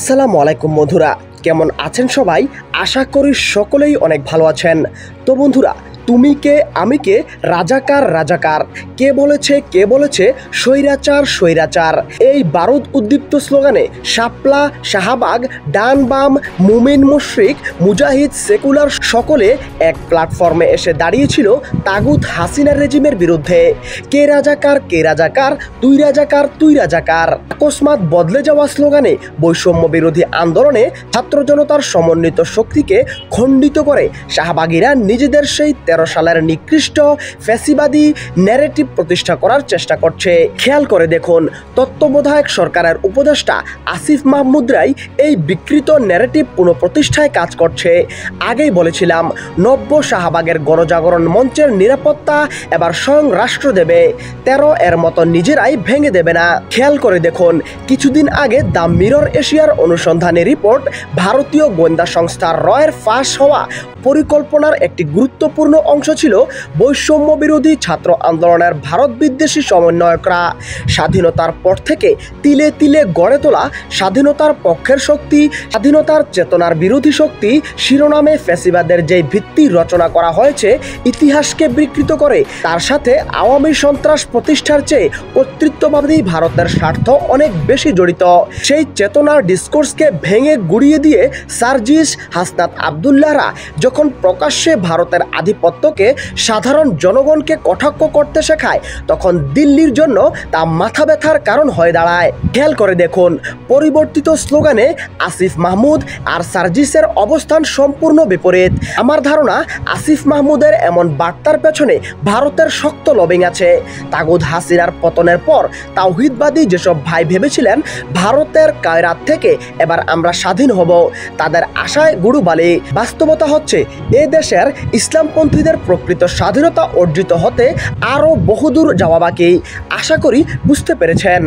আসসালামু আলাইকুম বন্ধুরা, কেমন আছেন সবাই? আশা করি সকলেই অনেক ভালো আছেন। তো বন্ধুরা, তুমি কে আমি কে, রাজাকার রাজাকার, কে বলেছে স্বৈরাচার স্বৈরাচার, এই বারুদ উদ্দীপ্ত স্লোগানে শাপলা, শাহবাগ, ডান বাম, মুমিন মুশরিক, মুজাহিদ, সেকুলার সকলে এক প্ল্যাটফর্মে এসে দাঁড়িয়েছিল তাগুত হাসিনার রেজিমের বিরুদ্ধে। কে রাজাকার কে রাজাকার, তুই রাজাকার তুই রাজাকার। আকস্মাৎ বদলে যাওয়া স্লোগানে বৈষম্য বিরোধী আন্দোলনে ছাত্র জনতার সমন্বিত শক্তিকে খণ্ডিত করে শাহবাগীরা নিজেদের সেই 13 সালের নিকৃষ্ট ফ্যাসিবাদী ন্যারেটিভ প্রতিষ্ঠা করার চেষ্টা করছে। খেয়াল করে দেখুন, তত্ত্বাবধায়ক সরকারের উপদেষ্টা আসিফ মাহমুদরাই এই বিকৃত ন্যারেটিভ পুনঃপ্রতিষ্ঠায় কাজ করছে। আগেই বলেছিলাম, নব্য শাহবাগের গণজাগরণ মঞ্চের নিরাপত্তা এবার স্বয়ং রাষ্ট্র দেবে, 13 এর মতো নিজেরাই ভেঙে দেবে না। খেয়াল করে দেখুন, কিছুদিন আগে দ্য মিরর এশিয়ার অনুসন্ধানী রিপোর্ট ভারতীয় গোয়েন্দা সংস্থা রয়ের ফাঁস হওয়া পরিকল্পনার একটি গুরুত্বপূর্ণ অংশ ছিল বৈষম্য বিরোধী ছাত্র আন্দোলনের ভারত বিদ্বেষী সমন্বয়করা। স্বাধীনতার পর থেকে তিলে তিলে গড়ে তোলা স্বাধীনতার পক্ষের শক্তি, স্বাধীনতার চেতনার বিরোধী শক্তি শিরোনামে ফ্যাসিবাদের যে ভিত্তি রচনা করা হয়েছে ইতিহাসকে বিকৃত করে, তার সাথে আওয়ামী সন্ত্রাস প্রতিষ্ঠার চেয়ে কর্তৃত্ববাদী ভারতের স্বার্থ অনেক বেশি জড়িত। সেই চেতনার ডিসকোর্সকে ভেঙে গুড়িয়ে দিয়ে সার্জিস, হাসনাত আবদুল্লাহরা যখন প্রকাশ্যে ভারতের আধিপত্যকে সাধারণ জনগণকে কটাক্ষ করতে শেখায়, তখন দিল্লির জন্য তা মাথা ব্যথার কারণ হয়ে দাঁড়ায়। খেয়াল করে দেখুন, পরিবর্তিত স্লোগানে আসিফ মাহমুদ আর সার্জিসের অবস্থান সম্পূর্ণ বিপরীত। আমার ধারণা, আসিফ মাহমুদের এমন বার্তার পেছনে ভারতের শক্ত লবিং আছে। তাগুত হাসিনার পতনের পর তাওহিদবাদী যেসব ভাই ভেবেছিলেন ভারতের কায়রাত থেকে এবার আমরা স্বাধীন হব, তাদের আশায় গুরুবালি। বাস্তবতা হচ্ছে, এ দেশের ইসলামপন্থীদের প্রকৃত স্বাধীনতা অর্জিত হতে আরও বহুদূর যাওয়া বাকি। আশা করি বুঝতে পেরেছেন।